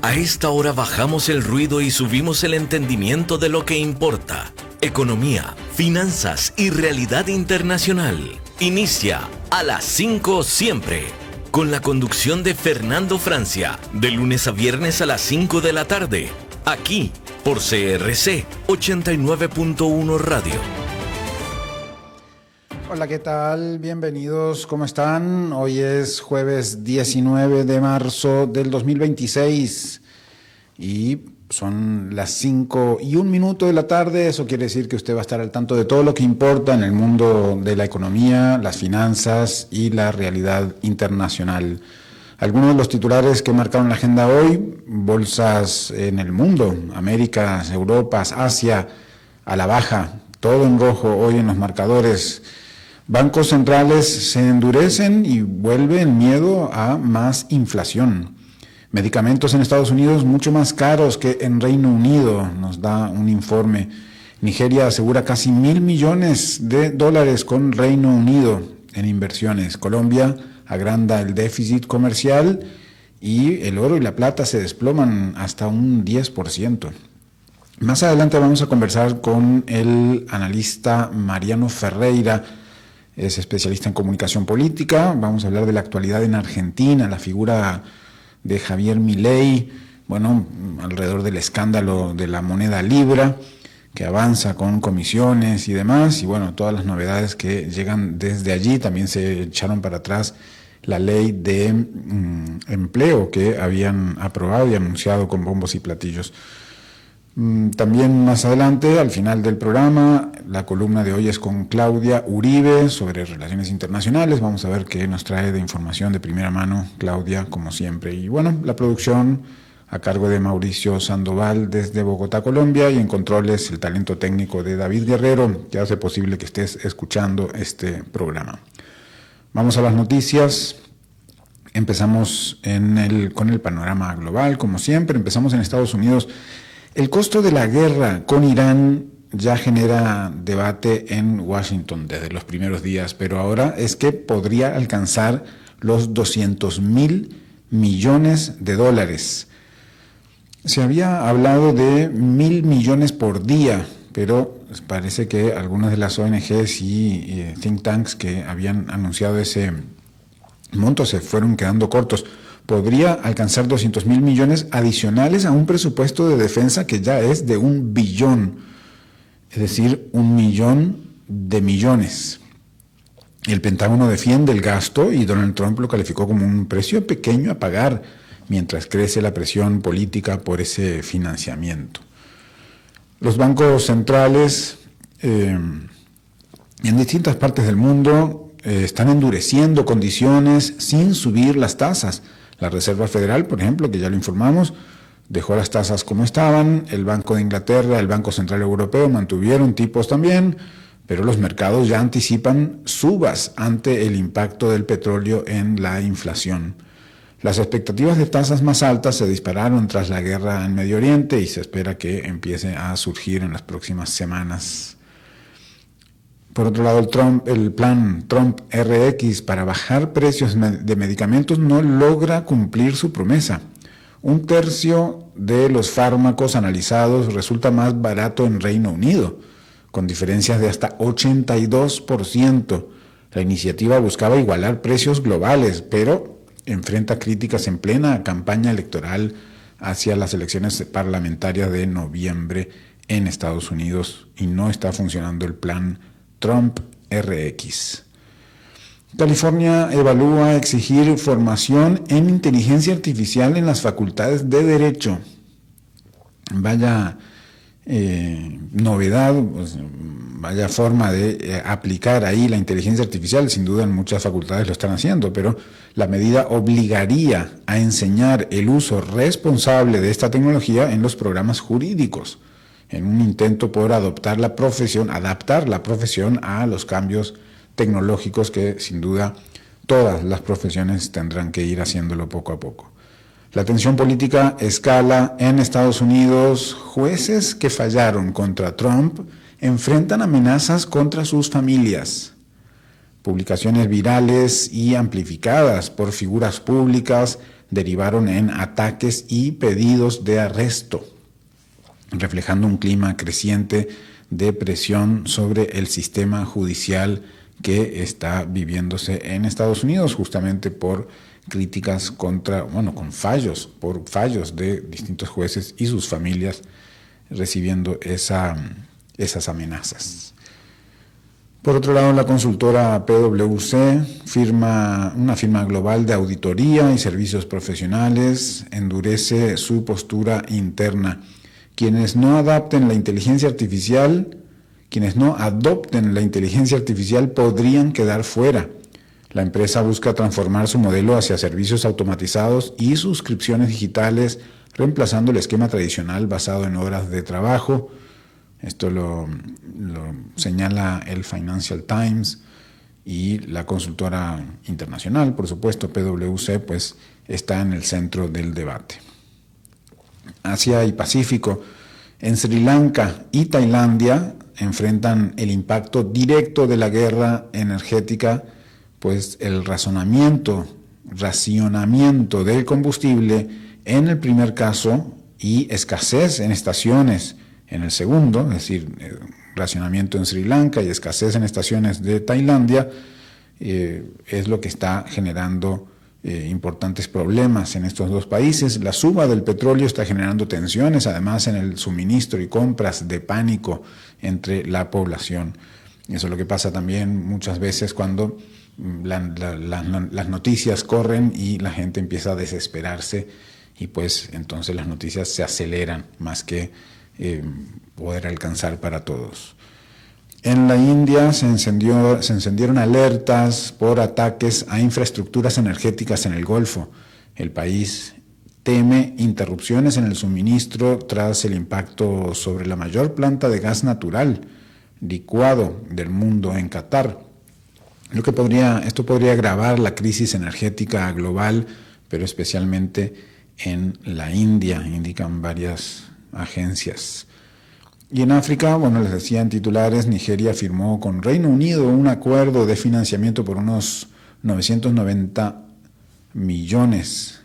A esta hora bajamos el ruido y subimos el entendimiento de lo que importa. Economía, finanzas y realidad internacional. Inicia a las 5 siempre, con la conducción de Fernando Francia, de lunes a viernes a las 5 de la tarde, aquí por CRC 89.1 Radio. Hola, ¿qué tal? Bienvenidos, ¿cómo están? Hoy es jueves 19 de marzo del 2026 y son las 5:01 de la tarde. Eso quiere decir que usted va a estar al tanto de todo lo que importa en el mundo de la economía, las finanzas y la realidad internacional. Algunos de los titulares que marcaron la agenda hoy: bolsas en el mundo, Américas, Europas, Asia, a la baja, todo en rojo hoy en los marcadores. Bancos centrales se endurecen y vuelve el miedo a más inflación. Medicamentos en Estados Unidos mucho más caros que en Reino Unido, nos da un informe. Nigeria asegura casi $1,000 millones con Reino Unido en inversiones. Colombia agranda el déficit comercial y el oro y la plata se desploman hasta un 10%. Más adelante vamos a conversar con el analista Mariano Ferreira. Es especialista en comunicación política. Vamos a hablar de la actualidad en Argentina, la figura de Javier Milei, alrededor del escándalo de la moneda libra, que avanza con comisiones y demás, y todas las novedades que llegan desde allí. También se echaron para atrás la ley de empleo que habían aprobado y anunciado con bombos y platillos. También más adelante, al final del programa, la columna de hoy es con Claudia Uribe sobre relaciones internacionales. Vamos a ver qué nos trae de información de primera mano Claudia, como siempre. Y la producción a cargo de Mauricio Sandoval desde Bogotá, Colombia, y en controles el talento técnico de David Guerrero, que hace posible que estés escuchando este programa. Vamos a las noticias. Empezamos con el panorama global, como siempre. Empezamos en Estados Unidos. El costo de la guerra con Irán ya genera debate en Washington desde los primeros días, pero ahora es que podría alcanzar los $200,000 millones. Se había hablado de 1,000 millones por día, pero parece que algunas de las ONGs y think tanks que habían anunciado ese monto se fueron quedando cortos. Podría alcanzar 200,000 millones adicionales a un presupuesto de defensa que ya es de 1 billón, es decir, 1,000,000 de millones. El Pentágono defiende el gasto y Donald Trump lo calificó como un precio pequeño a pagar mientras crece la presión política por ese financiamiento. Los bancos centrales en distintas partes del mundo están endureciendo condiciones sin subir las tasas. La Reserva Federal, por ejemplo, que ya lo informamos, dejó las tasas como estaban. El Banco de Inglaterra, el Banco Central Europeo mantuvieron tipos también, pero los mercados ya anticipan subas ante el impacto del petróleo en la inflación. Las expectativas de tasas más altas se dispararon tras la guerra en Medio Oriente y se espera que empiece a surgir en las próximas semanas. Por otro lado, el plan Trump RX para bajar precios de medicamentos no logra cumplir su promesa. 1/3 de los fármacos analizados resulta más barato en Reino Unido, con diferencias de hasta 82%. La iniciativa buscaba igualar precios globales, pero enfrenta críticas en plena campaña electoral hacia las elecciones parlamentarias de noviembre en Estados Unidos, y no está funcionando el plan Trump RX. California evalúa exigir formación en inteligencia artificial en las facultades de Derecho. Vaya novedad, vaya forma de aplicar ahí la inteligencia artificial. Sin duda en muchas facultades lo están haciendo, pero la medida obligaría a enseñar el uso responsable de esta tecnología en los programas jurídicos, en un intento por adaptar la profesión a los cambios tecnológicos que sin duda todas las profesiones tendrán que ir haciéndolo poco a poco. La tensión política escala en Estados Unidos. Jueces que fallaron contra Trump enfrentan amenazas contra sus familias. Publicaciones virales y amplificadas por figuras públicas derivaron en ataques y pedidos de arresto, reflejando un clima creciente de presión sobre el sistema judicial que está viviéndose en Estados Unidos, justamente por críticas con fallos, por fallos de distintos jueces y sus familias recibiendo esas amenazas. Por otro lado, la consultora PwC, una firma global de auditoría y servicios profesionales, endurece su postura interna. Quienes no adopten la inteligencia artificial podrían quedar fuera. La empresa busca transformar su modelo hacia servicios automatizados y suscripciones digitales, reemplazando el esquema tradicional basado en horas de trabajo. Esto lo señala el Financial Times, y la consultora internacional, por supuesto, PwC, pues está en el centro del debate. Asia y Pacífico. En Sri Lanka y Tailandia enfrentan el impacto directo de la guerra energética, pues el racionamiento del combustible en el primer caso y escasez en estaciones en el segundo, es decir, racionamiento en Sri Lanka y escasez en estaciones de Tailandia, es lo que está generando importantes problemas en estos dos países. La suba del petróleo está generando tensiones, además en el suministro y compras, de pánico entre la población. Eso es lo que pasa también muchas veces cuando las noticias corren y la gente empieza a desesperarse, y pues entonces las noticias se aceleran más que poder alcanzar para todos. En la India se encendieron alertas por ataques a infraestructuras energéticas en el Golfo. El país teme interrupciones en el suministro tras el impacto sobre la mayor planta de gas natural licuado del mundo en Qatar. Esto podría agravar la crisis energética global, pero especialmente en la India, indican varias agencias. Y en África, les decía en titulares, Nigeria firmó con Reino Unido un acuerdo de financiamiento por unos 990 millones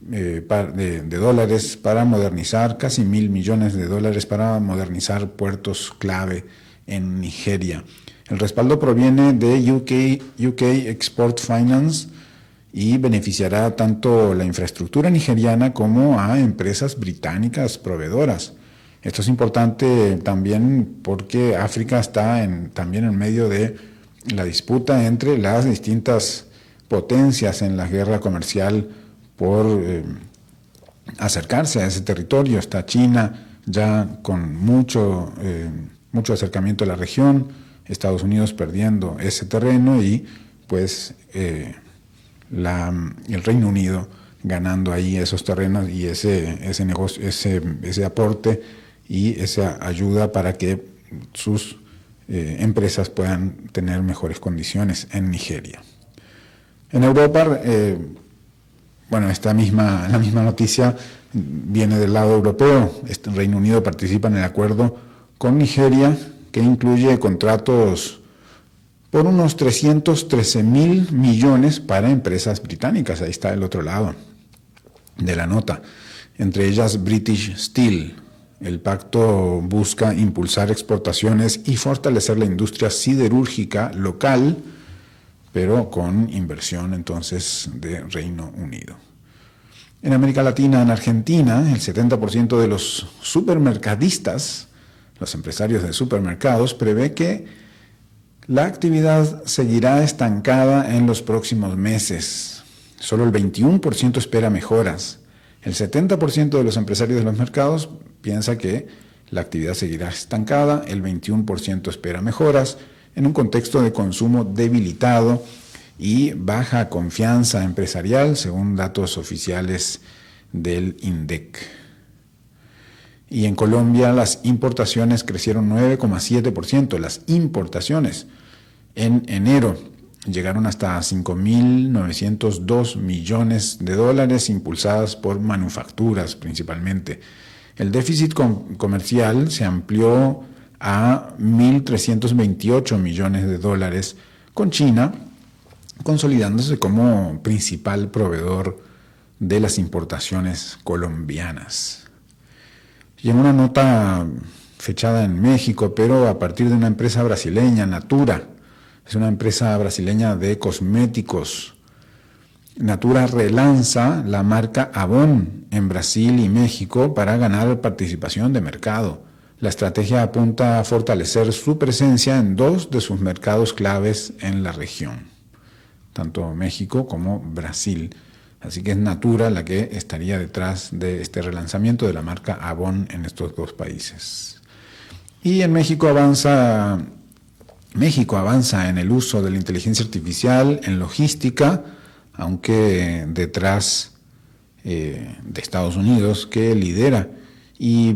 de dólares para modernizar, casi $1,000 millones para modernizar puertos clave en Nigeria. El respaldo proviene de UK Export Finance y beneficiará tanto la infraestructura nigeriana como a empresas británicas proveedoras. Esto es importante también porque África está también en medio de la disputa entre las distintas potencias en la guerra comercial por acercarse a ese territorio. Está China ya con mucho acercamiento a la región, Estados Unidos perdiendo ese terreno y pues el Reino Unido ganando ahí esos terrenos y ese negocio, ese aporte y esa ayuda para que sus empresas puedan tener mejores condiciones en Nigeria. En Europa, la misma noticia viene del lado europeo. El Reino Unido participa en el acuerdo con Nigeria, que incluye contratos por unos 313,000 millones para empresas británicas. Ahí está el otro lado de la nota, entre ellas British Steel. El pacto busca impulsar exportaciones y fortalecer la industria siderúrgica local, pero con inversión entonces de Reino Unido. En América Latina, en Argentina, el 70% de los supermercadistas, los empresarios de supermercados, prevé que la actividad seguirá estancada en los próximos meses. Solo el 21% espera mejoras. El 70% de los empresarios de los mercados piensa que la actividad seguirá estancada, el 21% espera mejoras, en un contexto de consumo debilitado y baja confianza empresarial, según datos oficiales del INDEC. Y en Colombia las importaciones crecieron 9,7%. Las importaciones en enero llegaron hasta 5.902 millones de dólares, impulsadas por manufacturas principalmente. El déficit comercial se amplió a 1.328 millones de dólares, con China consolidándose como principal proveedor de las importaciones colombianas. Y en una nota fechada en México, pero a partir de una empresa brasileña, Natura, es una empresa brasileña de cosméticos. Natura relanza la marca Avon en Brasil y México para ganar participación de mercado. La estrategia apunta a fortalecer su presencia en dos de sus mercados claves en la región, tanto México como Brasil. Así que es Natura la que estaría detrás de este relanzamiento de la marca Avon en estos dos países. Y en México avanza en el uso de la inteligencia artificial en logística, aunque detrás de Estados Unidos, que lidera, y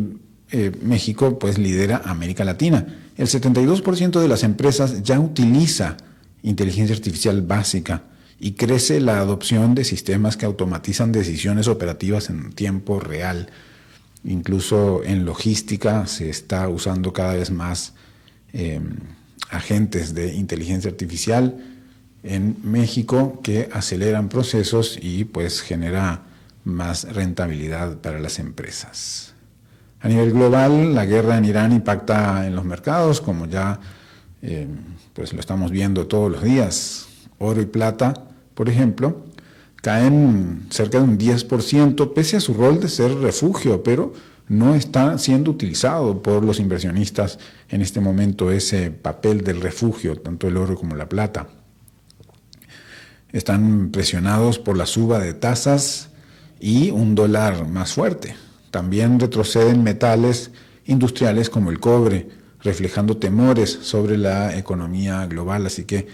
México pues lidera América Latina. El 72% de las empresas ya utiliza inteligencia artificial básica y crece la adopción de sistemas que automatizan decisiones operativas en tiempo real. Incluso en logística se está usando cada vez más agentes de inteligencia artificial en México que aceleran procesos y pues genera más rentabilidad para las empresas. A nivel global, la guerra en Irán impacta en los mercados, como ya pues lo estamos viendo todos los días. Oro y plata, por ejemplo, caen cerca de un 10%, pese a su rol de ser refugio, pero no está siendo utilizado por los inversionistas en este momento ese papel del refugio, tanto el oro como la plata. Están presionados por la suba de tasas y un dólar más fuerte. También retroceden metales industriales como el cobre, reflejando temores sobre la economía global. Así que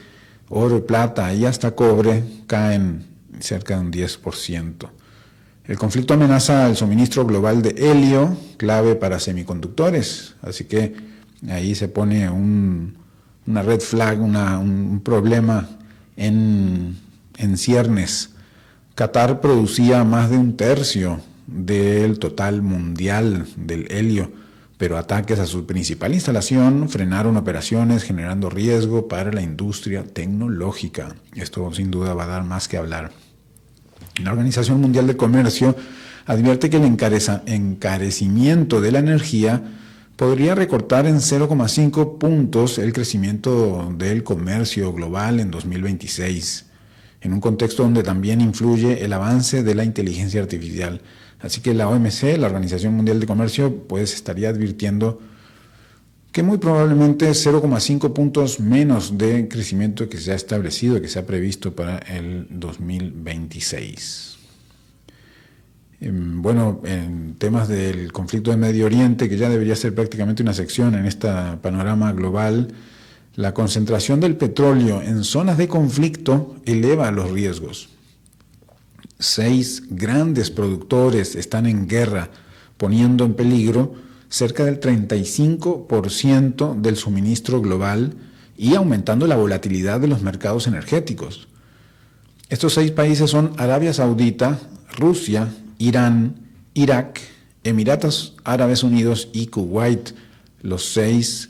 oro y plata y hasta cobre caen cerca de un 10%. El conflicto amenaza el suministro global de helio, clave para semiconductores. Así que ahí se pone una red flag, un problema en ciernes. Qatar producía más de un tercio del total mundial del helio, pero ataques a su principal instalación frenaron operaciones, generando riesgo para la industria tecnológica. Esto sin duda va a dar más que hablar. La Organización Mundial de Comercio advierte que el encarecimiento de la energía podría recortar en 0,5 puntos el crecimiento del comercio global en 2026, en un contexto donde también influye el avance de la inteligencia artificial. Así que la OMC, la Organización Mundial de Comercio, pues estaría advirtiendo que muy probablemente 0,5 puntos menos de crecimiento que se ha establecido, que se ha previsto para el 2026. Bueno, en temas del conflicto de Medio Oriente, que ya debería ser prácticamente una sección en este panorama global, la concentración del petróleo en zonas de conflicto eleva los riesgos. 6 grandes productores están en guerra, poniendo en peligro cerca del 35% del suministro global y aumentando la volatilidad de los mercados energéticos. Estos 6 países son Arabia Saudita, Rusia, Irán, Irak, Emiratos Árabes Unidos y Kuwait, los 6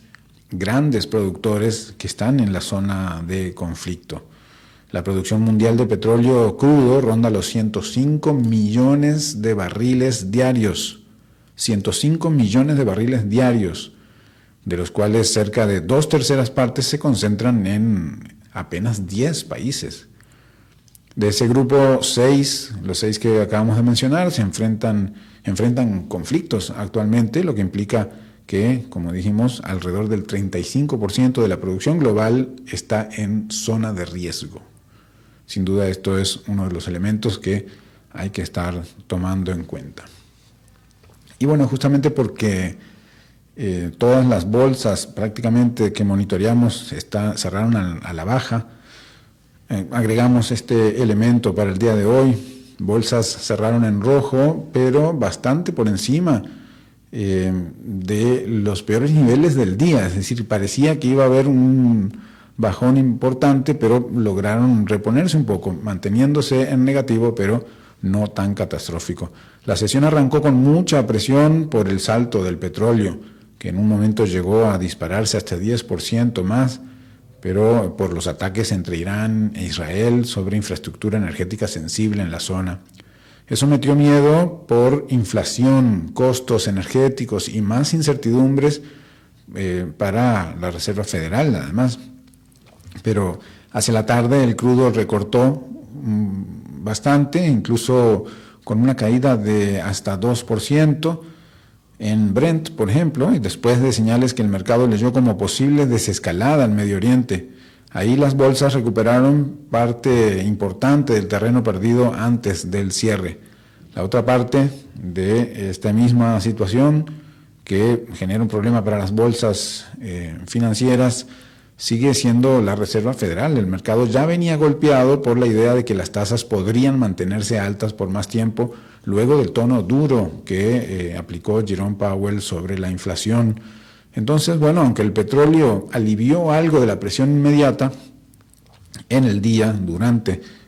grandes productores que están en la zona de conflicto. La producción mundial de petróleo crudo ronda los 105 millones de barriles diarios. 105 millones de barriles diarios, de los cuales cerca de 2/3 partes se concentran en apenas 10 países. De ese grupo, 6, los 6 que acabamos de mencionar, enfrentan conflictos actualmente, lo que implica que, como dijimos, alrededor del 35% de la producción global está en zona de riesgo. Sin duda esto es uno de los elementos que hay que estar tomando en cuenta. Y bueno, justamente porque todas las bolsas prácticamente que monitoreamos cerraron a la baja, agregamos este elemento para el día de hoy. Bolsas cerraron en rojo, pero bastante por encima de los peores niveles del día. Es decir, parecía que iba a haber un bajón importante, pero lograron reponerse un poco, manteniéndose en negativo, pero no tan catastrófico. La sesión arrancó con mucha presión por el salto del petróleo, que en un momento llegó a dispararse hasta 10% más, pero por los ataques entre Irán e Israel sobre infraestructura energética sensible en la zona. Eso metió miedo por inflación, costos energéticos y más incertidumbres para la Reserva Federal, además. Pero hacia la tarde el crudo recortó bastante, incluso con una caída de hasta 2% en Brent, por ejemplo, y después de señales que el mercado leyó como posible desescalada al Medio Oriente. Ahí las bolsas recuperaron parte importante del terreno perdido antes del cierre. La otra parte de esta misma situación que genera un problema para las bolsas financieras sigue siendo la Reserva Federal. El mercado ya venía golpeado por la idea de que las tasas podrían mantenerse altas por más tiempo luego del tono duro que aplicó Jerome Powell sobre la inflación. Entonces, bueno, aunque el petróleo alivió algo de la presión inmediata en el día,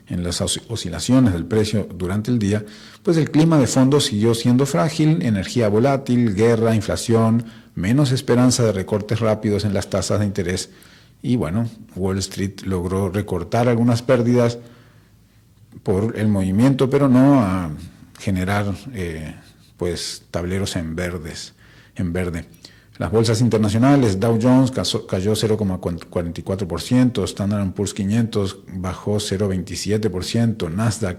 en las oscilaciones del precio durante el día, pues el clima de fondo siguió siendo frágil, energía volátil, guerra, inflación, menos esperanza de recortes rápidos en las tasas de interés. Y bueno, Wall Street logró recortar algunas pérdidas por el movimiento, pero no a generar pues tableros en verde. Las bolsas internacionales, Dow Jones cayó 0,44%, Standard & Poor's 500 bajó 0,27%, Nasdaq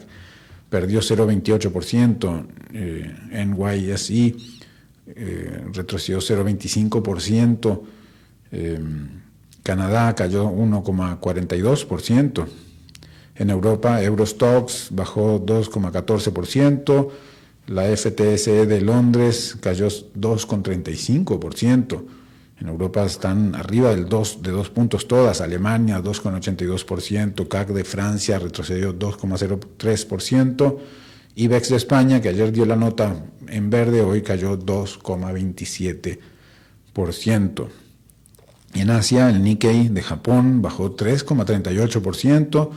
perdió 0,28%, NYSE retrocedió 0,25%, Canadá cayó 1,42%, en Europa Eurostoxx bajó 2,14%, la FTSE de Londres cayó 2,35%. En Europa están arriba de 2 puntos todas. Alemania 2,82%, CAC de Francia retrocedió 2,03%. IBEX de España, que ayer dio la nota en verde, hoy cayó 2,27%. En Asia, el Nikkei de Japón bajó 3,38%.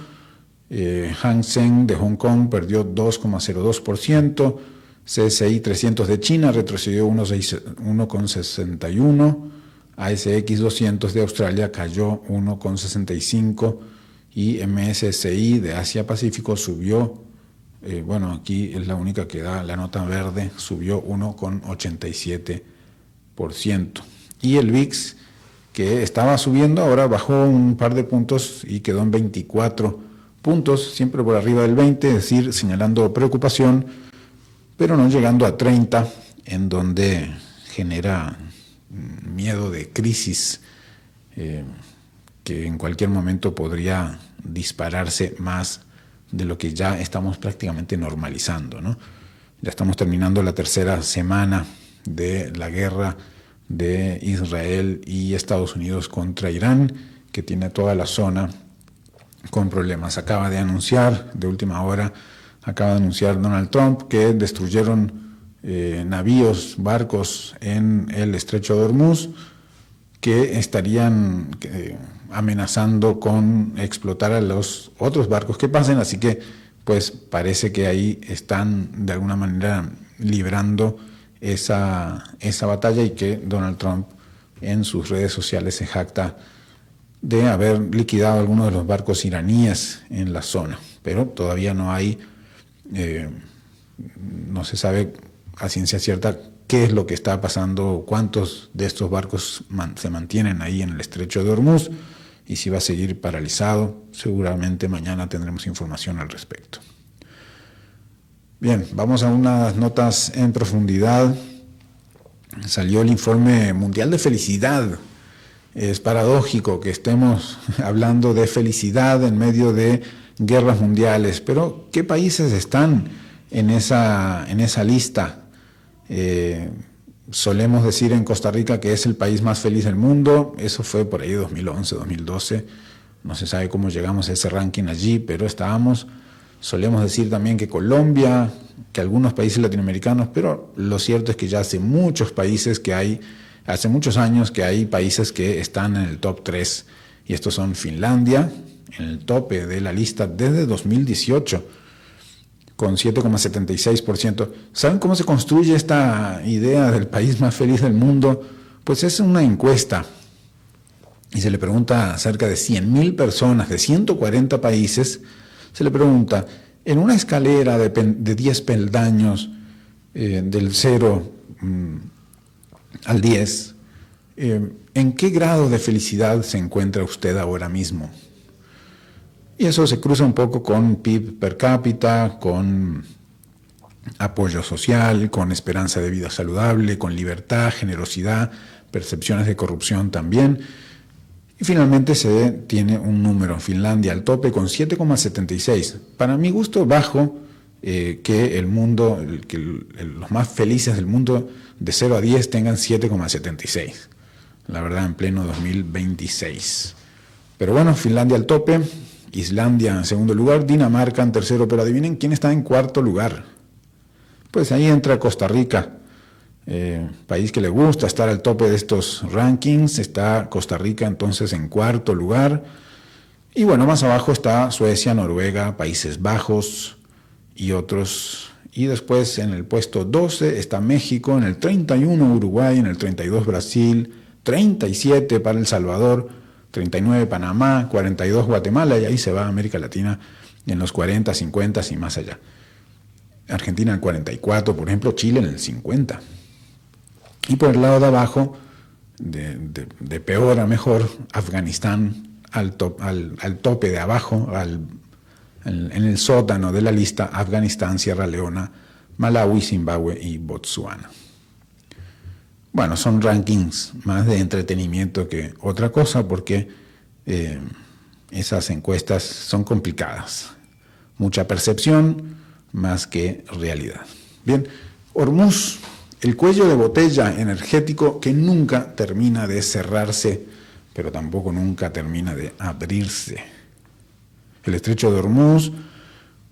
Hang Seng de Hong Kong perdió 2,02%. CSI 300 de China retrocedió 1,61%, ASX 200 de Australia cayó 1,65% y MSCI de Asia Pacífico subió, aquí es la única que da la nota verde, subió 1,87%. Y el VIX, que estaba subiendo, ahora bajó un par de puntos y quedó en 24 puntos, siempre por arriba del 20, es decir, señalando preocupación, pero no llegando a 30, en donde genera miedo de crisis que en cualquier momento podría dispararse más de lo que ya estamos prácticamente normalizando, ¿no? Ya estamos terminando la tercera semana de la guerra de Israel y Estados Unidos contra Irán, que tiene toda la zona con problemas. Acaba de anunciar Donald Trump que destruyeron barcos en el estrecho de Hormuz que estarían amenazando con explotar a los otros barcos que pasen, así que pues parece que ahí están de alguna manera librando esa batalla y que Donald Trump en sus redes sociales se jacta de haber liquidado algunos de los barcos iraníes en la zona, pero todavía no se sabe a ciencia cierta qué es lo que está pasando, cuántos de estos barcos se mantienen ahí en el estrecho de Hormuz y si va a seguir paralizado. Seguramente mañana tendremos información al respecto. Bien, vamos a unas notas en profundidad. Salió el informe mundial de felicidad. Es paradójico que estemos hablando de felicidad en medio de guerras mundiales, pero ¿qué países están en esa lista? Solemos decir en Costa Rica que es el país más feliz del mundo. Eso fue por ahí 2011, 2012. No se sabe cómo llegamos a ese ranking allí, pero estábamos. Solemos decir también que Colombia, que algunos países latinoamericanos, pero lo cierto es que ya hace muchos años que hay países que están en el top 3, y estos son Finlandia, en el tope de la lista desde 2018, con 7,76%. ¿Saben cómo se construye esta idea del país más feliz del mundo? Pues es una encuesta, y se le pregunta a cerca de 100.000 personas de 140 países, se le pregunta, En una escalera de 10 peldaños, del 0 al 10, ¿en qué grado de felicidad se encuentra usted ahora mismo? Y eso se cruza un poco con PIB per cápita, con apoyo social, con esperanza de vida saludable, con libertad, generosidad, percepciones de corrupción también. Y finalmente se tiene un número, Finlandia al tope con 7,76. Para mi gusto bajo, que el mundo, los más felices del mundo de 0 a 10 tengan 7,76. La verdad, en pleno 2026. Pero bueno, Finlandia al tope, Islandia en segundo lugar, Dinamarca en tercero, pero adivinen quién está en cuarto lugar. Pues ahí entra Costa Rica, país que le gusta estar al tope de estos rankings. Está Costa Rica entonces en cuarto lugar. Y bueno, más abajo está Suecia, Noruega, Países Bajos y otros. Y después en el puesto 12 está México, en el 31 Uruguay, en el 32 Brasil, 37 para El Salvador, 39 Panamá, 42 Guatemala, y ahí se va América Latina en los 40, 50 y más allá. Argentina en el 44, por ejemplo, Chile en el 50. Y por el lado de abajo, de peor a mejor, Afganistán al tope de abajo, en el sótano de la lista, Afganistán, Sierra Leona, Malawi, Zimbabue y Botsuana. Bueno, son rankings más de entretenimiento que otra cosa, porque esas encuestas son complicadas. Mucha percepción más que realidad. Bien, Hormuz, el cuello de botella energético que nunca termina de cerrarse, pero tampoco nunca termina de abrirse. El estrecho de Hormuz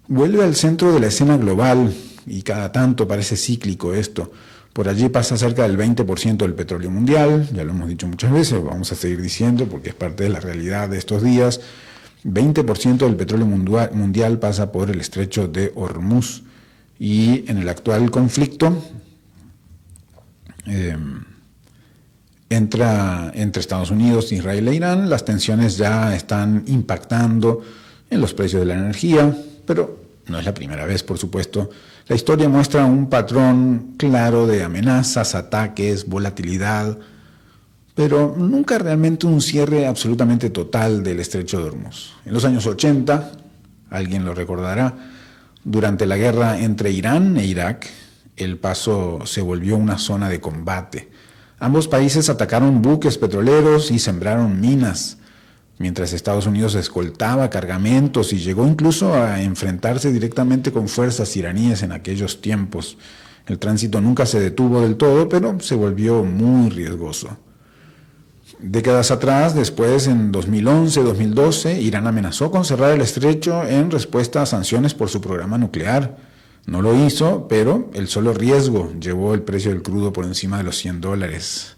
vuelve al centro de la escena global y cada tanto parece cíclico esto. Por allí pasa cerca del 20% del petróleo mundial, ya lo hemos dicho muchas veces, vamos a seguir diciendo porque es parte de la realidad de estos días. 20% del petróleo mundial pasa por el estrecho de Hormuz, y en el actual conflicto entre Estados Unidos, Israel e Irán, las tensiones ya están impactando en los precios de la energía, pero no es la primera vez, por supuesto. La historia muestra un patrón claro de amenazas, ataques, volatilidad, pero nunca realmente un cierre absolutamente total del estrecho de Hormuz. En los años 80, alguien lo recordará, durante la guerra entre Irán e Irak, el paso se volvió una zona de combate. Ambos países atacaron buques petroleros y sembraron minas, mientras Estados Unidos escoltaba cargamentos y llegó incluso a enfrentarse directamente con fuerzas iraníes en aquellos tiempos. El tránsito nunca se detuvo del todo, pero se volvió muy riesgoso. Décadas atrás, después, en 2011-2012, Irán amenazó con cerrar el estrecho en respuesta a sanciones por su programa nuclear. No lo hizo, pero el solo riesgo llevó el precio del crudo por encima de los $100.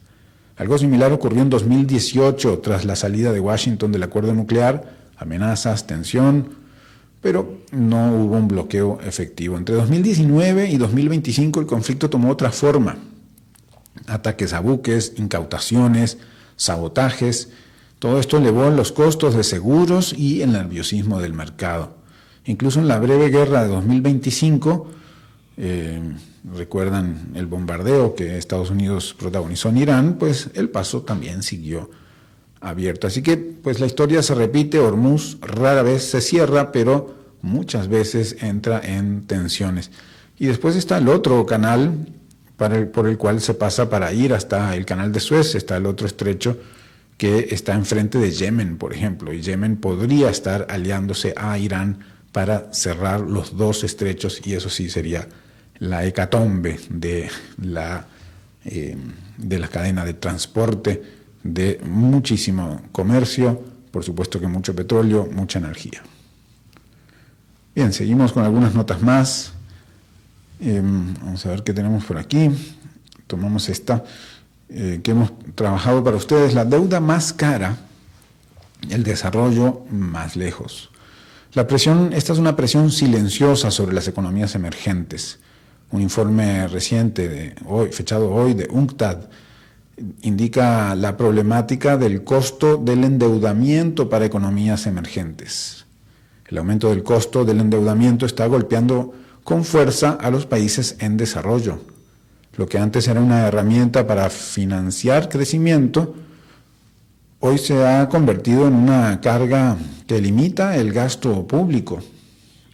Algo similar ocurrió en 2018, tras la salida de Washington del acuerdo nuclear, amenazas, tensión, pero no hubo un bloqueo efectivo. Entre 2019 y 2025 el conflicto tomó otra forma. Ataques a buques, incautaciones, sabotajes, todo esto elevó los costos de seguros y el nerviosismo del mercado. Incluso en la breve guerra de 2025, recuerdan el bombardeo que Estados Unidos protagonizó en Irán, pues el paso también siguió abierto. Así que pues la historia se repite, Hormuz rara vez se cierra, pero muchas veces entra en tensiones. Y después está el otro canal por el cual se pasa para ir hasta el canal de Suez, está el otro estrecho que está enfrente de Yemen, por ejemplo, y Yemen podría estar aliándose a Irán para cerrar los dos estrechos, y eso sí sería la hecatombe de la cadena de transporte, de muchísimo comercio, por supuesto que mucho petróleo, mucha energía. Bien, seguimos con algunas notas más. Vamos a ver qué tenemos por aquí. Tomamos esta que hemos trabajado para ustedes: la deuda más cara, el desarrollo más lejos. Esta es una presión silenciosa sobre las economías emergentes. Un informe reciente fechado hoy de UNCTAD indica la problemática del costo del endeudamiento para economías emergentes. El aumento del costo del endeudamiento está golpeando con fuerza a los países en desarrollo. Lo que antes era una herramienta para financiar crecimiento, hoy se ha convertido en una carga que limita el gasto público.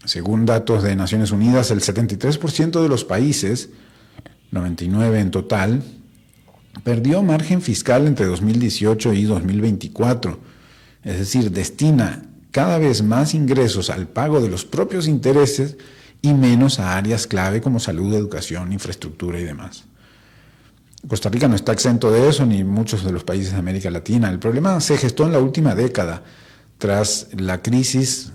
Según datos de Naciones Unidas, el 73% de los países, 99 en total, perdió margen fiscal entre 2018 y 2024. Es decir, destina cada vez más ingresos al pago de los propios intereses y menos a áreas clave como salud, educación, infraestructura y demás. Costa Rica no está exento de eso, ni muchos de los países de América Latina. El problema se gestó en la última década, tras la crisis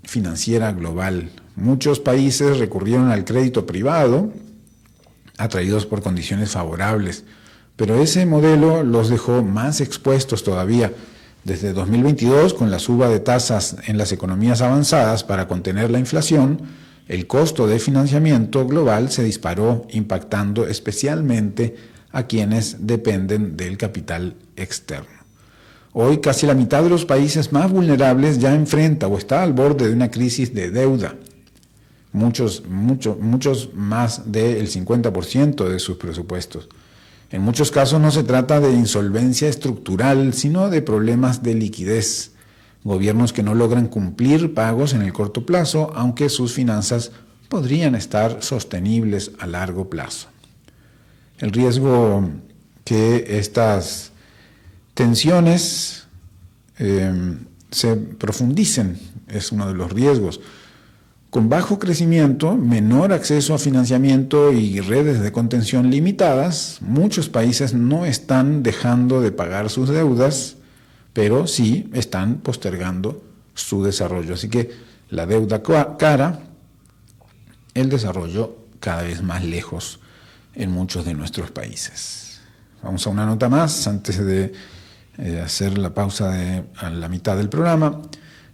financiera global. Muchos países recurrieron al crédito privado, atraídos por condiciones favorables, pero ese modelo los dejó más expuestos todavía. Desde 2022, con la suba de tasas en las economías avanzadas para contener la inflación, el costo de financiamiento global se disparó, impactando especialmente a quienes dependen del capital externo. Hoy casi la mitad de los países más vulnerables ya enfrenta o está al borde de una crisis de deuda. Muchos más del 50% de sus presupuestos. En muchos casos no se trata de insolvencia estructural, sino de problemas de liquidez. Gobiernos que no logran cumplir pagos en el corto plazo, aunque sus finanzas podrían estar sostenibles a largo plazo. El riesgo que estas tensiones se profundicen es uno de los riesgos. Con bajo crecimiento, menor acceso a financiamiento y redes de contención limitadas, muchos países no están dejando de pagar sus deudas, pero sí están postergando su desarrollo. Así que la deuda cara, el desarrollo cada vez más lejos en muchos de nuestros países. Vamos a una nota más antes de hacer la pausa a la mitad del programa.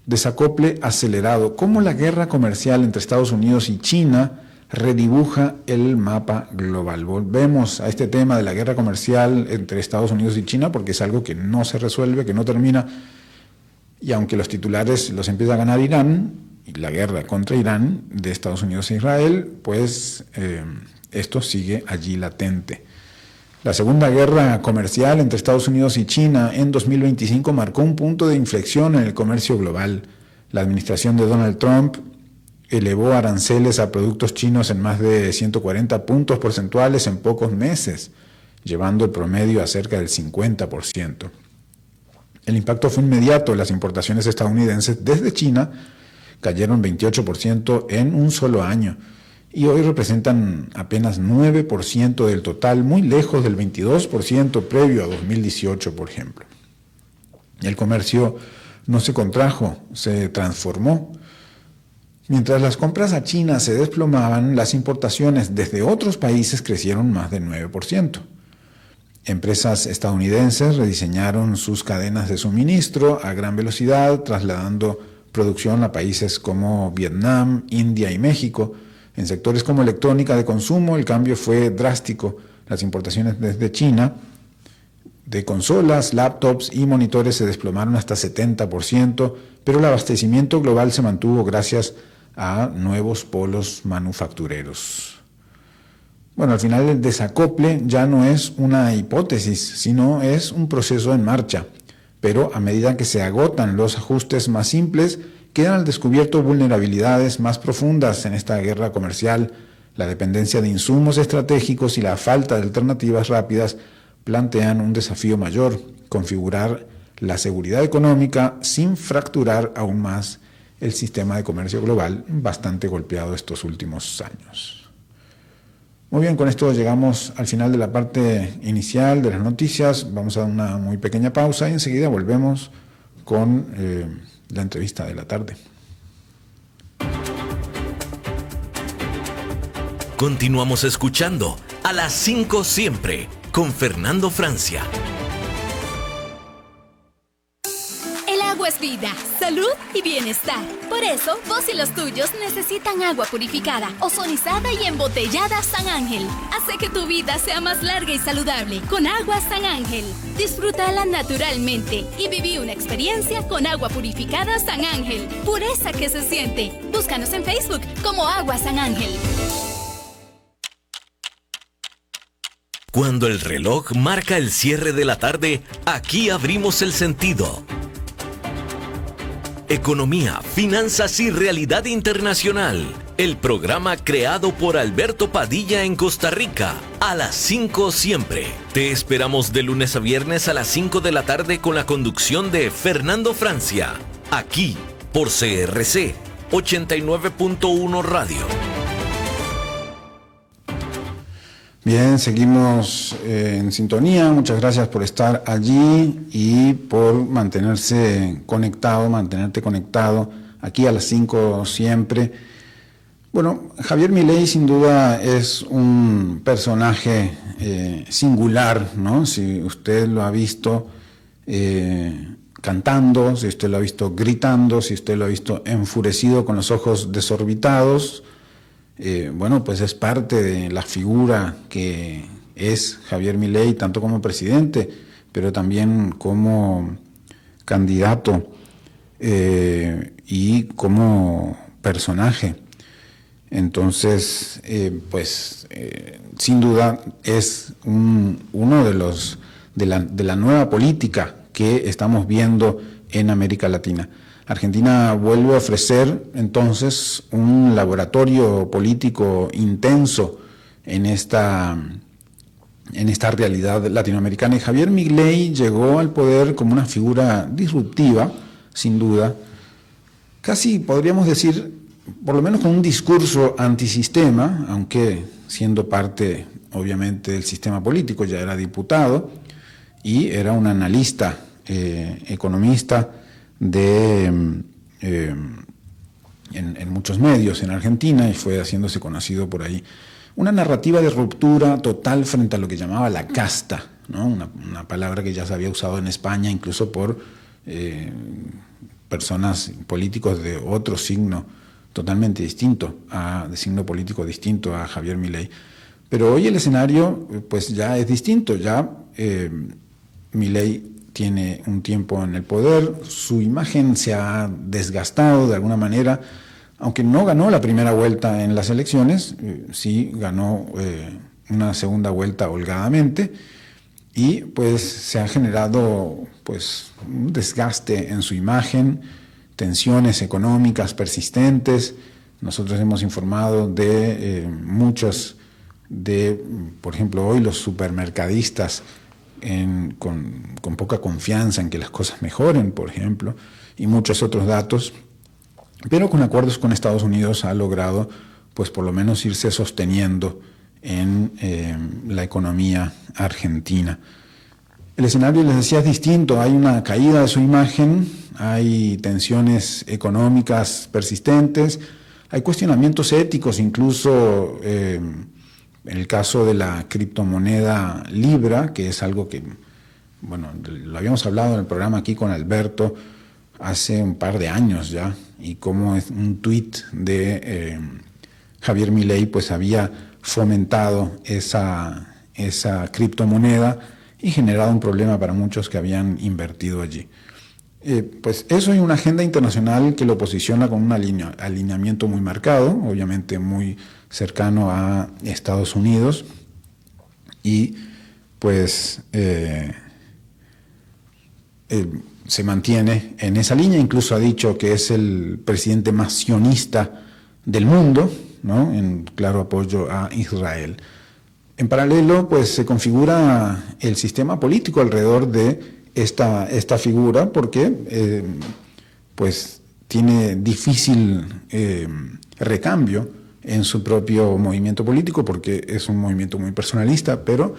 Desacople acelerado. ¿Cómo la guerra comercial entre Estados Unidos y China redibuja el mapa global? Volvemos a este tema de la guerra comercial entre Estados Unidos y China porque es algo que no se resuelve, que no termina. Y aunque los titulares los empieza a ganar Irán, y la guerra contra Irán de Estados Unidos e Israel, pues esto sigue allí latente. La segunda guerra comercial entre Estados Unidos y China en 2025 marcó un punto de inflexión en el comercio global. La administración de Donald Trump elevó aranceles a productos chinos en más de 140 puntos porcentuales en pocos meses, llevando el promedio a cerca del 50%. El impacto fue inmediato. Las importaciones estadounidenses desde China cayeron 28% en un solo año. Y hoy representan apenas 9% del total, muy lejos del 22% previo a 2018, por ejemplo. El comercio no se contrajo, se transformó. Mientras las compras a China se desplomaban, las importaciones desde otros países crecieron más del 9%. Empresas estadounidenses rediseñaron sus cadenas de suministro a gran velocidad, trasladando producción a países como Vietnam, India y México. En sectores como electrónica de consumo, el cambio fue drástico. Las importaciones desde China de consolas, laptops y monitores se desplomaron hasta 70%, pero el abastecimiento global se mantuvo gracias a nuevos polos manufactureros. Bueno, al final el desacople ya no es una hipótesis, sino es un proceso en marcha. Pero a medida que se agotan los ajustes más simples, quedan al descubierto vulnerabilidades más profundas en esta guerra comercial. La dependencia de insumos estratégicos y la falta de alternativas rápidas plantean un desafío mayor: configurar la seguridad económica sin fracturar aún más el sistema de comercio global, bastante golpeado estos últimos años. Muy bien, con esto llegamos al final de la parte inicial de las noticias. Vamos a dar una muy pequeña pausa y enseguida volvemos con la entrevista de la tarde. Continuamos escuchando a las 5 siempre con Fernando Francia. El agua es vida. salud y bienestar. Por eso, vos y los tuyos necesitan agua purificada, ozonizada y embotellada San Ángel. Hace que tu vida sea más larga y saludable con agua San Ángel. Disfrútala naturalmente y viví una experiencia con agua purificada San Ángel. Pureza que se siente. Búscanos en Facebook como Agua San Ángel. Cuando el reloj marca el cierre de la tarde, aquí abrimos el sentido. Economía, finanzas y realidad internacional. El programa creado por Alberto Padilla en Costa Rica. A las 5 siempre. Te esperamos de lunes a viernes a las 5 de la tarde con la conducción de Fernando Francia. Aquí, por CRC 89.1 Radio. Bien, seguimos en sintonía. Muchas gracias por estar allí y por mantenerte conectado aquí a las 5 siempre. Bueno, Javier Milei sin duda es un personaje singular, ¿no? Si usted lo ha visto cantando, si usted lo ha visto gritando, si usted lo ha visto enfurecido con los ojos desorbitados, bueno, pues es parte de la figura que es Javier Milei, tanto como presidente, pero también como candidato y como personaje. Entonces, sin duda es uno de la nueva política que estamos viendo en América Latina. Argentina vuelve a ofrecer entonces un laboratorio político intenso en esta realidad latinoamericana, y Javier Milei llegó al poder como una figura disruptiva, sin duda, casi podríamos decir, por lo menos con un discurso antisistema, aunque siendo parte obviamente del sistema político, ya era diputado y era un analista, economista en muchos medios en Argentina, y fue haciéndose conocido por ahí. Una narrativa de ruptura total frente a lo que llamaba la casta, ¿no? Una palabra que ya se había usado en España incluso por personas, políticos de otro signo totalmente distinto, de signo político distinto a Javier Milei. Pero hoy el escenario pues ya es distinto, ya Milei tiene un tiempo en el poder, su imagen se ha desgastado de alguna manera, aunque no ganó la primera vuelta en las elecciones, sí ganó una segunda vuelta holgadamente, y pues se ha generado pues un desgaste en su imagen, tensiones económicas persistentes. Nosotros hemos informado de muchos por ejemplo, hoy los supermercadistas con poca confianza en que las cosas mejoren, por ejemplo, y muchos otros datos, pero con acuerdos con Estados Unidos ha logrado, pues por lo menos irse sosteniendo en la economía argentina. El escenario, les decía, es distinto, hay una caída de su imagen, hay tensiones económicas persistentes, hay cuestionamientos éticos, incluso en el caso de la criptomoneda Libra, que es algo que, bueno, lo habíamos hablado en el programa aquí con Alberto hace un par de años ya, y cómo un tuit de Javier Milei pues había fomentado esa criptomoneda y generado un problema para muchos que habían invertido allí. Pues eso y una agenda internacional que lo posiciona con un alineamiento muy marcado, obviamente muy cercano a Estados Unidos, y pues se mantiene en esa línea. Incluso ha dicho que es el presidente más sionista del mundo, ¿no? En claro apoyo a Israel. En paralelo, pues se configura el sistema político alrededor de esta figura, porque pues tiene difícil recambio en su propio movimiento político, porque es un movimiento muy personalista, pero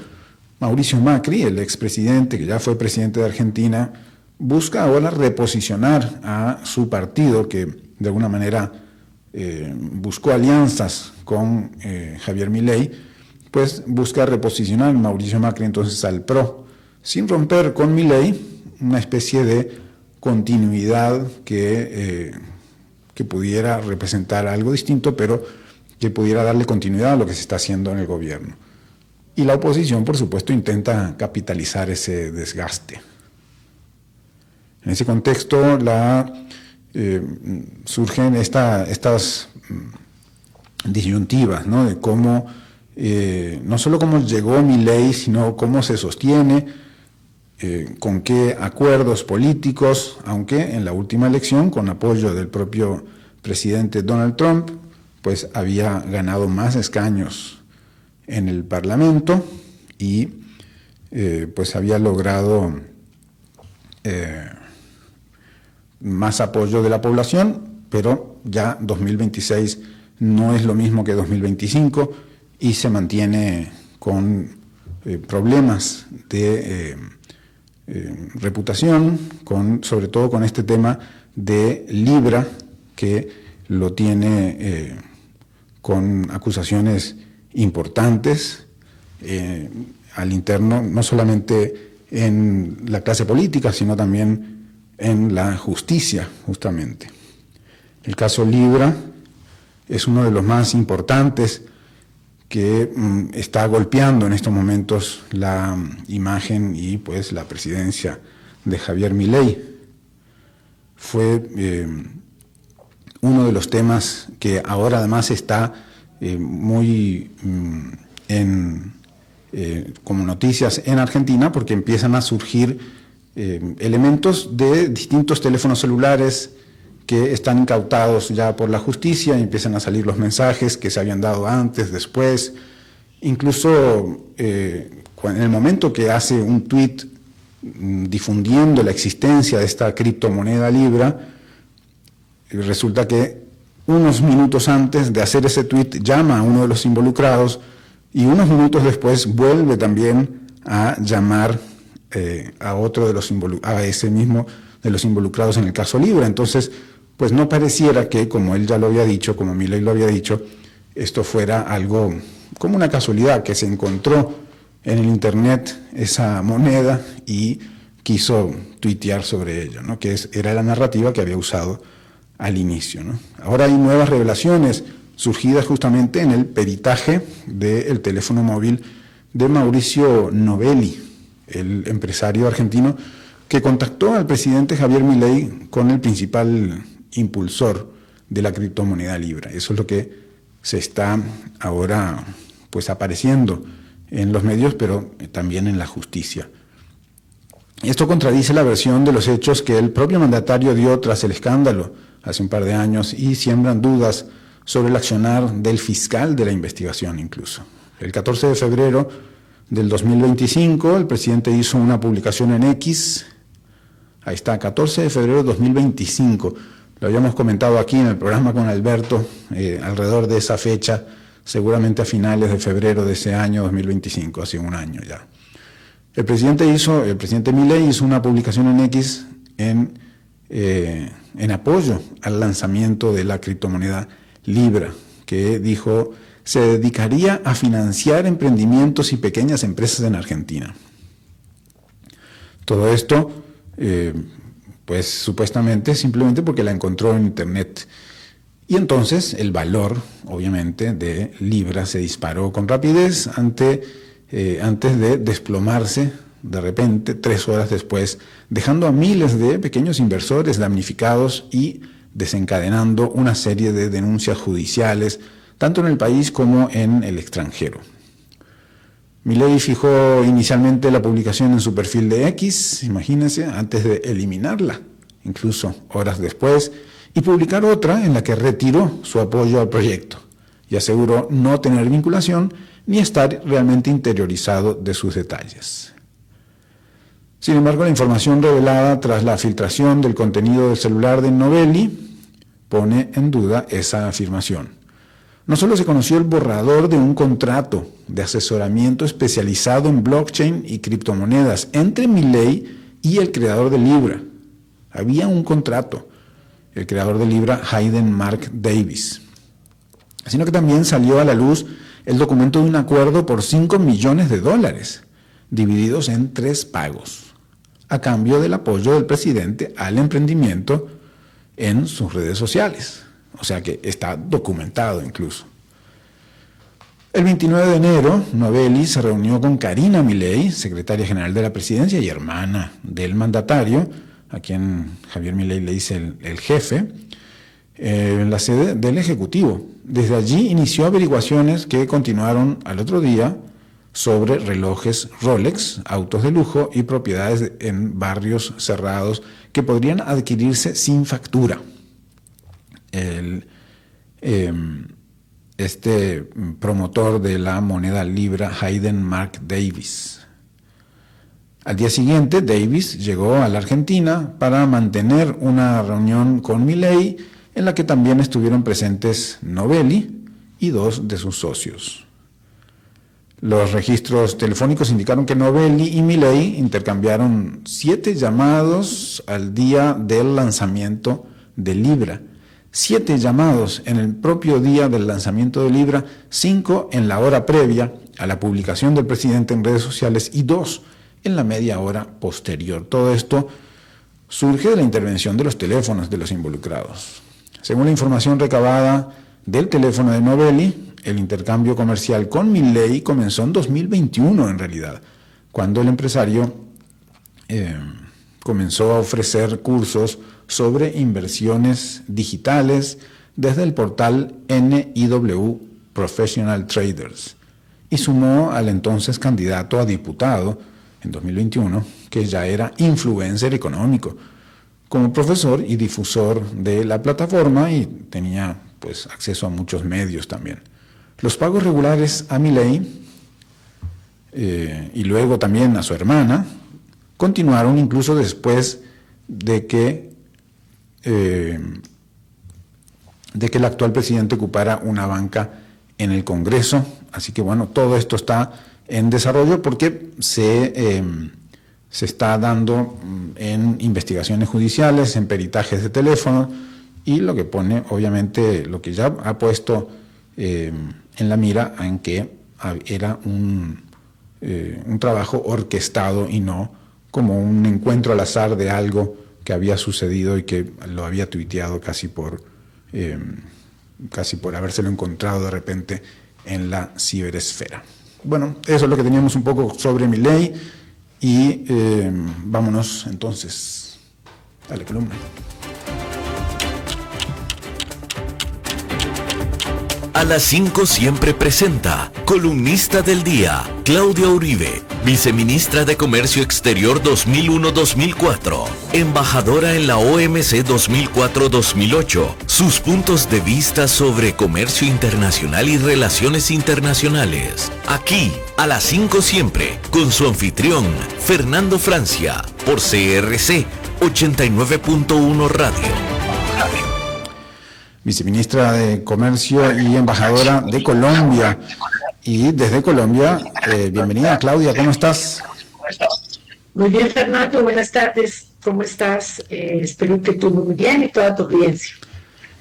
Mauricio Macri, el expresidente que ya fue presidente de Argentina, busca ahora reposicionar a su partido, que de alguna manera buscó alianzas con Javier Milei, pues busca reposicionar Mauricio Macri entonces al PRO, sin romper con Milei, una especie de continuidad que pudiera representar algo distinto, pero que pudiera darle continuidad a lo que se está haciendo en el gobierno. Y la oposición, por supuesto, intenta capitalizar ese desgaste. En ese contexto surgen estas disyuntivas, ¿no? De cómo, no solo cómo llegó Milei, sino cómo se sostiene, con qué acuerdos políticos, aunque en la última elección, con apoyo del propio presidente Donald Trump, pues había ganado más escaños en el Parlamento y pues había logrado más apoyo de la población, pero ya 2026 no es lo mismo que 2025 y se mantiene con problemas de reputación, sobre todo con este tema de Libra, que lo tiene con acusaciones importantes al interno, no solamente en la clase política, sino también en la justicia, justamente. El caso Libra es uno de los más importantes que está golpeando en estos momentos la imagen y pues la presidencia de Javier Milei. Fue uno de los temas que ahora además está muy como noticias en Argentina, porque empiezan a surgir elementos de distintos teléfonos celulares que están incautados ya por la justicia y empiezan a salir los mensajes que se habían dado antes, después. Incluso en el momento que hace un tuit difundiendo la existencia de esta criptomoneda Libra, resulta que unos minutos antes de hacer ese tuit llama a uno de los involucrados y unos minutos después vuelve también a llamar a otro de a ese mismo de los involucrados en el caso Libra. Entonces, pues no pareciera que, como él ya lo había dicho, como Milei lo había dicho, esto fuera algo como una casualidad, que se encontró en el internet esa moneda y quiso tuitear sobre ello, ¿no? Que era la narrativa que había usado al inicio, ¿no? Ahora hay nuevas revelaciones surgidas justamente en el peritaje del teléfono móvil de Mauricio Novelli, el empresario argentino que contactó al presidente Javier Milei con el principal impulsor de la criptomoneda Libra. Eso es lo que se está ahora pues apareciendo en los medios, pero también en la justicia. Esto contradice la versión de los hechos que el propio mandatario dio tras el escándalo hace un par de años y siembran dudas sobre el accionar del fiscal de la investigación incluso. El 14 de febrero del 2025 el presidente hizo una publicación en X, ahí está, 14 de febrero de 2025, lo habíamos comentado aquí en el programa con Alberto, alrededor de esa fecha, seguramente a finales de febrero de ese año 2025, hace un año ya. El presidente Milei hizo una publicación en X en apoyo al lanzamiento de la criptomoneda Libra, que dijo se dedicaría a financiar emprendimientos y pequeñas empresas en Argentina. Todo esto, pues supuestamente simplemente porque la encontró en internet. Y entonces el valor, obviamente, de Libra se disparó con rapidez antes de desplomarse de repente 3 horas después, dejando a miles de pequeños inversores damnificados y desencadenando una serie de denuncias judiciales, tanto en el país como en el extranjero. Milei fijó inicialmente la publicación en su perfil de X, imagínense, antes de eliminarla, incluso horas después, y publicar otra en la que retiró su apoyo al proyecto y aseguró no tener vinculación ni estar realmente interiorizado de sus detalles. Sin embargo, la información revelada tras la filtración del contenido del celular de Novelli pone en duda esa afirmación. No solo se conoció el borrador de un contrato de asesoramiento especializado en blockchain y criptomonedas entre Milei y el creador de Libra. Había un contrato, el creador de Libra, Hayden Mark Davis. Sino que también salió a la luz el documento de un acuerdo por $5 millones, divididos en 3 pagos. a cambio del apoyo del presidente al emprendimiento en sus redes sociales. O sea que está documentado incluso. El 29 de enero, Novelli se reunió con Karina Milei, secretaria general de la presidencia y hermana del mandatario, a quien Javier Milei le dice el jefe, en la sede del Ejecutivo. Desde allí inició averiguaciones que continuaron al otro día sobre relojes Rolex, autos de lujo y propiedades en barrios cerrados que podrían adquirirse sin factura. Este promotor de la moneda libra, Hayden Mark Davis. Al día siguiente, Davis llegó a la Argentina para mantener una reunión con Milei, en la que también estuvieron presentes Novelli y 2 de sus socios. Los registros telefónicos indicaron que Novelli y Milei intercambiaron 7 llamados al día del lanzamiento de Libra. 7 llamados en el propio día del lanzamiento de Libra, 5 en la hora previa a la publicación del presidente en redes sociales y 2 en la media hora posterior. Todo esto surge de la intervención de los teléfonos de los involucrados. Según la información recabada del teléfono de Novelli, el intercambio comercial con Milei comenzó en 2021 en realidad, cuando el empresario comenzó a ofrecer cursos sobre inversiones digitales desde el portal NIW Professional Traders y sumó al entonces candidato a diputado en 2021, que ya era influencer económico, como profesor y difusor de la plataforma y tenía pues acceso a muchos medios también. Los pagos regulares a Milei y luego también a su hermana continuaron incluso después de que el actual presidente ocupara una banca en el Congreso. Así que bueno, todo esto está en desarrollo porque se está dando en investigaciones judiciales, en peritajes de teléfono, y lo que pone, obviamente, lo que ya ha puesto en la mira en que era un trabajo orquestado y no como un encuentro al azar de algo que había sucedido y que lo había tuiteado casi por habérselo encontrado de repente en la ciberesfera. Bueno, eso es lo que teníamos un poco sobre Milei y vámonos entonces a la columna. A las 5 siempre presenta columnista del día, Claudia Uribe, viceministra de Comercio Exterior 2001-2004, embajadora en la OMC 2004-2008. Sus puntos de vista sobre comercio internacional y relaciones internacionales. Aquí, a las 5 siempre, con su anfitrión, Fernando Francia, por CRC 89.1 Radio. Viceministra de Comercio y embajadora de Colombia. Y desde Colombia, bienvenida Claudia, ¿cómo estás? Muy bien, Fernando, buenas tardes, ¿cómo estás? Espero que tú muy bien y toda tu audiencia.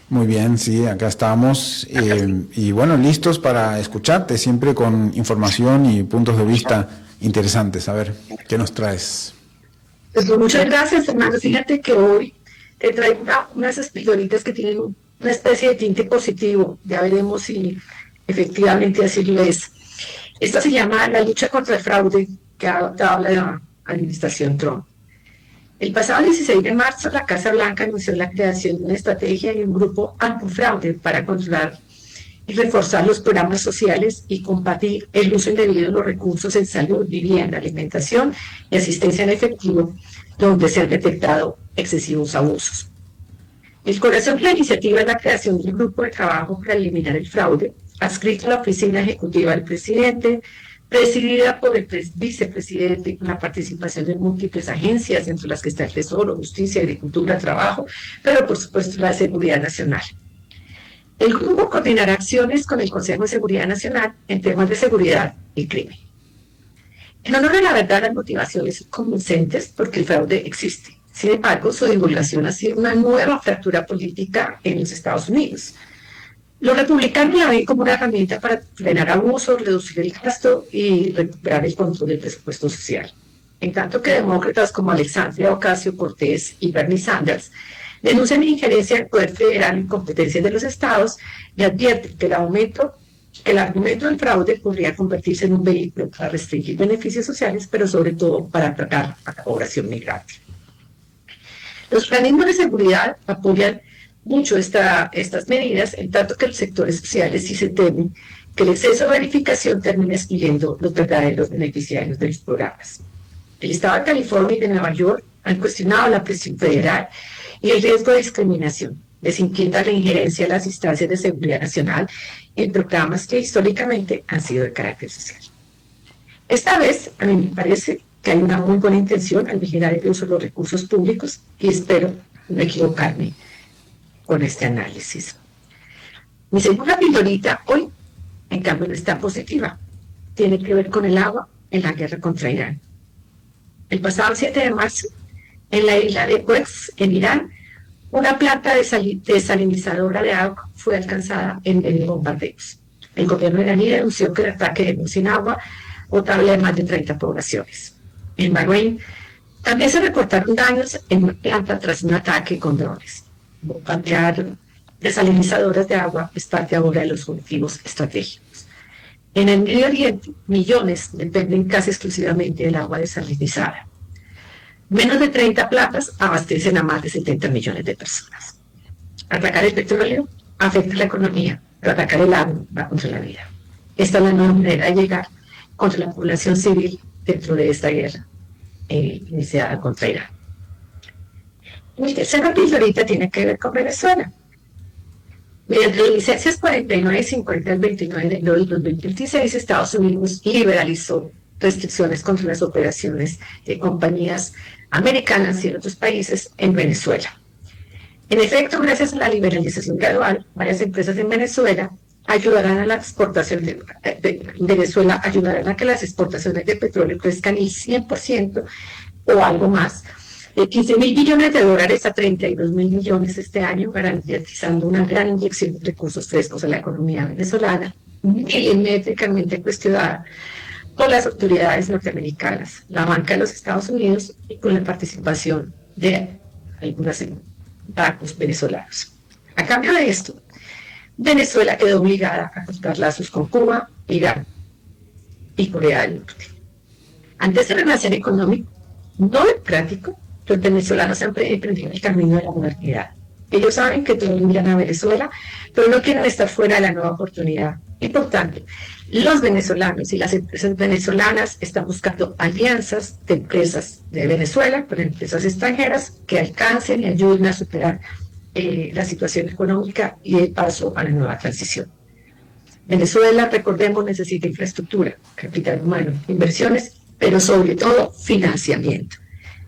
Muy bien, sí, acá estamos y bueno, listos para escucharte, siempre con información y puntos de vista interesantes. A ver, ¿qué nos traes? Pues muchas gracias, Fernando. Fíjate que hoy te traigo unas pildoritas que tienen una especie de tinte positivo. Ya veremos si efectivamente así lo es. Esta se llama La lucha contra el fraude, que habla de la administración Trump. El pasado 16 de marzo, la Casa Blanca anunció la creación de una estrategia y un grupo antifraude para controlar y reforzar los programas sociales y combatir el uso indebido de los recursos en salud, vivienda, alimentación y asistencia en efectivo, donde se han detectado excesivos abusos. El corazón de la iniciativa es la creación de un grupo de trabajo para eliminar el fraude, adscrito a la Oficina Ejecutiva del Presidente, presidida por el vicepresidente, con la participación de múltiples agencias, entre las que está el Tesoro, Justicia, Agricultura, Trabajo, pero por supuesto la Seguridad Nacional. El grupo coordinará acciones con el Consejo de Seguridad Nacional en temas de seguridad y crimen. En honor a la verdad, las motivaciones son convincentes porque el fraude existe. Sin embargo, su divulgación ha sido una nueva fractura política en los Estados Unidos. Los republicanos la ven como una herramienta para frenar abusos, reducir el gasto y recuperar el control del presupuesto social. en tanto que demócratas como Alexandria Ocasio-Cortez y Bernie Sanders denuncian injerencia del poder federal en competencias de los estados y advierten que el argumento del fraude podría convertirse en un vehículo para restringir beneficios sociales, pero sobre todo para atacar a la población migrante. Los organismos de seguridad apoyan mucho estas medidas, en tanto que los sectores sociales sí se temen que el exceso de verificación termine excluyendo los verdaderos beneficiarios de los programas. El Estado de California y de Nueva York han cuestionado la presión federal y el riesgo de discriminación. Les inquieta la injerencia de las instancias de seguridad nacional en programas que históricamente han sido de carácter social. Esta vez, a mí me parece que hay una muy buena intención al vigilar el uso de los recursos públicos y espero no equivocarme con este análisis. Mi segunda pildorita hoy, en cambio, no está positiva. Tiene que ver con el agua en la guerra contra Irán. El pasado 7 de marzo, en la isla de Quds, en Irán, una planta desalinizadora de agua fue alcanzada en medio de bombardeos. El gobierno iraní denunció que el ataque dejó sin agua potable a más de 30 poblaciones. En Bahrein también se reportaron daños en una planta tras un ataque con drones. Bombardear desalinizadoras de agua es parte ahora de los objetivos estratégicos. En el Medio Oriente, millones dependen casi exclusivamente del agua desalinizada. Menos de 30 plantas abastecen a más de 70 millones de personas. Atacar el petróleo afecta la economía, pero atacar el agua va contra la vida. Esta es la nueva manera de llegar contra la población civil dentro de esta guerra iniciada contra Irán. Mi tercera pildorita tiene que ver con Venezuela. Mediante las licencias 49 y 50 del 29 de enero del 2026, Estados Unidos liberalizó restricciones contra las operaciones de compañías americanas y de otros países en Venezuela. En efecto, gracias a la liberalización gradual, varias empresas en Venezuela ayudarán a la exportación de Venezuela, ayudarán a que las exportaciones de petróleo crezcan el 100% o algo más, de 15.000 billones de dólares a 32.000 millones este año, garantizando una gran inyección de recursos frescos a la economía venezolana, milimétricamente cuestionada por las autoridades norteamericanas, la banca de los Estados Unidos y con la participación de algunos bancos venezolanos. A cambio de esto, Venezuela quedó obligada a cortar lazos con Cuba, Irán y Corea del Norte. Ante este renacer económico no democrático, los venezolanos han emprendido el camino de la modernidad. Ellos saben que todos miran a Venezuela, pero no quieren estar fuera de la nueva oportunidad. Y por tanto, los venezolanos y las empresas venezolanas están buscando alianzas de empresas de Venezuela con empresas extranjeras que alcancen y ayuden a superar la situación económica y el paso a la nueva transición. Venezuela, recordemos, necesita infraestructura, capital humano, inversiones, pero sobre todo financiamiento.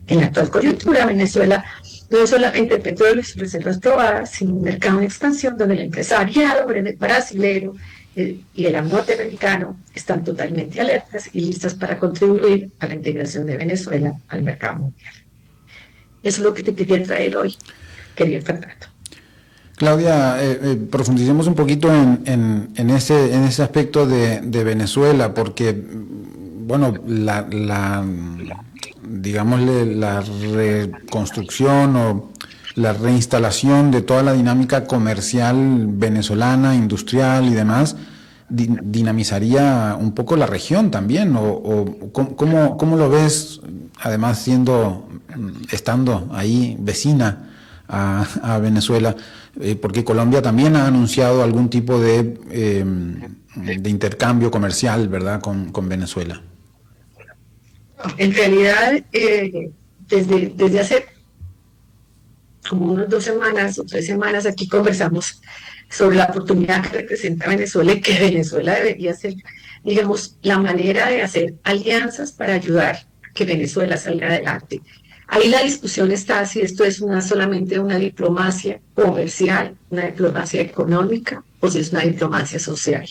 En la actual coyuntura, Venezuela no es solamente petróleo y sus reservas probadas, sino un mercado en expansión donde el empresariado brasilero y el norteamericano están totalmente alertas y listas para contribuir a la integración de Venezuela al mercado mundial. Eso es lo que te quería traer hoy, querido Fernando. Claudia, profundicemos un poquito en ese aspecto de Venezuela, porque, bueno, digámosle, la reconstrucción o la reinstalación de toda la dinámica comercial venezolana, industrial y demás, dinamizaría un poco la región también, o ¿cómo lo ves, además estando ahí vecina a Venezuela? Porque Colombia también ha anunciado algún tipo de intercambio comercial, ¿verdad?, con Venezuela. En realidad, desde hace como unas 2 semanas o 3 semanas aquí conversamos sobre la oportunidad que representa Venezuela y que Venezuela debería ser, digamos, la manera de hacer alianzas para ayudar a que Venezuela salga adelante. Ahí la discusión está si esto es solamente una diplomacia comercial, una diplomacia económica o si es una diplomacia social.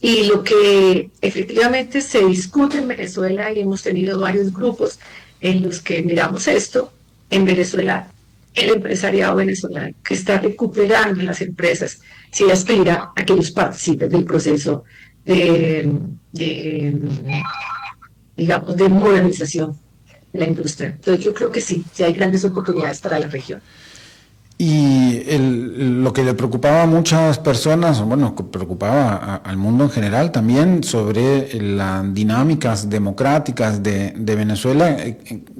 Y lo que efectivamente se discute en Venezuela, y hemos tenido varios grupos en los que miramos esto, en Venezuela, el empresariado venezolano que está recuperando las empresas, si aspira a que ellos participen del proceso de digamos, de modernización de la industria. Entonces yo creo que sí, sí hay grandes oportunidades para la región. Y lo que le preocupaba a muchas personas, bueno, que preocupaba al mundo en general también sobre las dinámicas democráticas de Venezuela,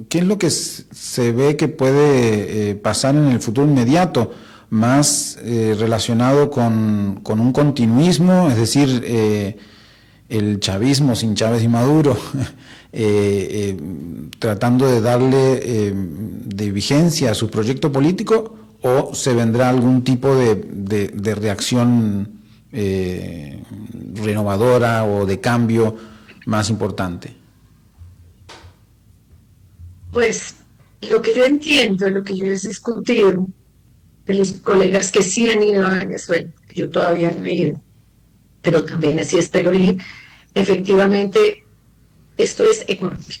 ¿qué es lo que se ve que puede pasar en el futuro inmediato? Más relacionado con un continuismo, es decir, el chavismo sin Chávez y Maduro, tratando de darle de vigencia a su proyecto político, o se vendrá algún tipo de reacción renovadora o de cambio más importante. Pues lo que yo entiendo, lo que yo he discutido de los colegas que sí han ido a Venezuela, que yo todavía no he ido, pero también así espero ir, efectivamente esto es económico.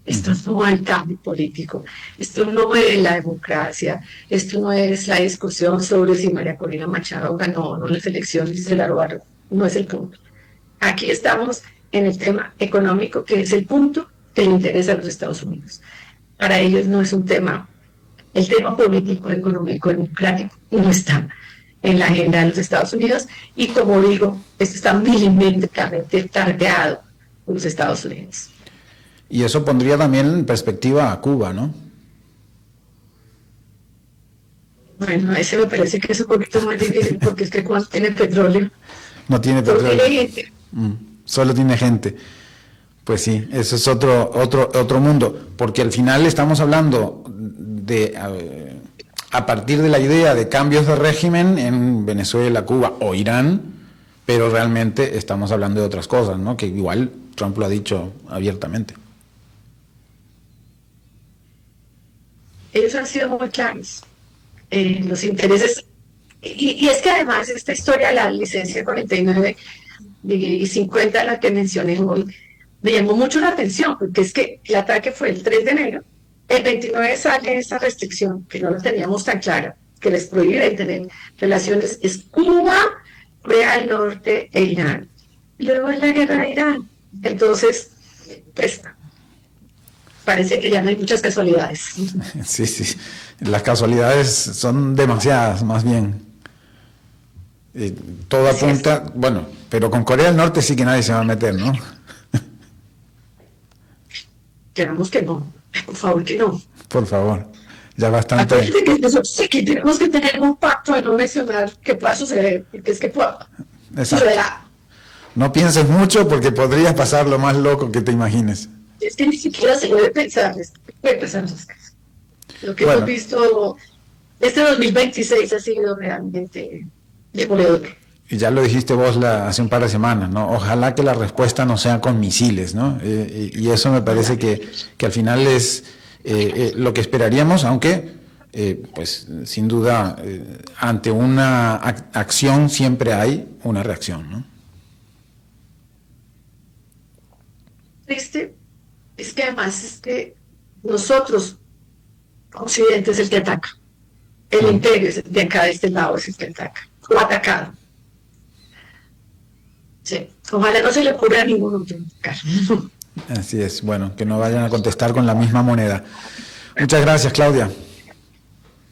Esto no es el cambio político, esto no es la democracia, esto no es la discusión sobre si María Corina Machado ganó o no las elecciones y se la robaron, no es el punto. Aquí estamos en el tema económico, que es el punto que le interesa a los Estados Unidos. Para ellos no es un tema, el tema político, económico, democrático no está en la agenda de los Estados Unidos y como digo, esto está milimétricamente targeado por los Estados Unidos. Y eso pondría también en perspectiva a Cuba, ¿no? Bueno, ese me parece que es un poquito más difícil porque es que Cuba tiene petróleo. No tiene petróleo. No tiene gente. Solo tiene gente. Pues sí, eso es otro mundo, porque al final estamos hablando de a partir de la idea de cambios de régimen en Venezuela, Cuba o Irán, pero realmente estamos hablando de otras cosas, ¿no? Que igual Trump lo ha dicho abiertamente. Ellos han sido muy claros en los intereses, y es que además esta historia, la licencia 49 y 50, la que mencioné hoy, me llamó mucho la atención, porque es que el ataque fue el 3 de enero, el 29 sale esa restricción, que no la teníamos tan clara, que les prohíbe tener relaciones, es Cuba, Corea del Norte e Irán. Y luego es la guerra de Irán. Entonces, pues, parece que ya no hay muchas casualidades. Sí, sí, las casualidades son demasiadas, más bien. Todo apunta, bueno, pero con Corea del Norte sí que nadie se va a meter, ¿no? Queramos que no, por favor que no. Por favor, ya bastante. Aparte que nosotros aquí tenemos que tener un pacto de no mencionar qué pueda suceder, porque es que pueda sucederá. No pienses mucho porque podría pasar lo más loco que te imagines. Es que ni siquiera se debe pensar, esas cosas. Lo que hemos visto, este 2026 ha sido realmente demoledor. Y ya lo dijiste vos hace un par de semanas, ¿no? Ojalá que la respuesta no sea con misiles, ¿no? Y eso me parece que al final es lo que esperaríamos, aunque, pues, sin duda, ante una acción siempre hay una reacción, ¿no? Triste es que además es que nosotros, Occidente, es el que ataca. El imperio de acá de este lado es el que ataca, o atacado. Sí, ojalá no se le ocurra a ningún otro atacar. Así es, bueno, que no vayan a contestar con la misma moneda. Muchas gracias, Claudia.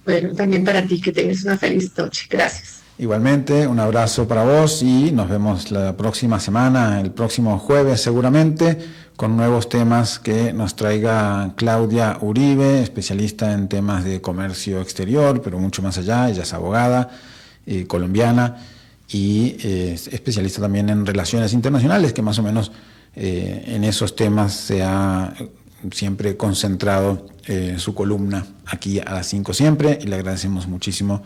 Bueno, también para ti, que tengas una feliz noche. Gracias. Igualmente, un abrazo para vos y nos vemos la próxima semana, el próximo jueves seguramente, con nuevos temas que nos traiga Claudia Uribe, especialista en temas de comercio exterior, pero mucho más allá. Ella es abogada colombiana y especialista también en relaciones internacionales, que más o menos en esos temas se ha siempre concentrado su columna aquí a las 5 siempre, y le agradecemos muchísimo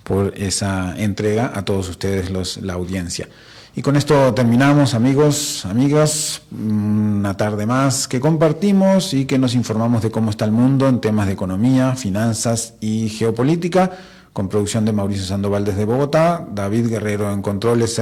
por esa entrega a todos ustedes, la audiencia. Y con esto terminamos, amigos, amigas, una tarde más que compartimos y que nos informamos de cómo está el mundo en temas de economía, finanzas y geopolítica, con producción de Mauricio Sandoval desde Bogotá, David Guerrero en controles.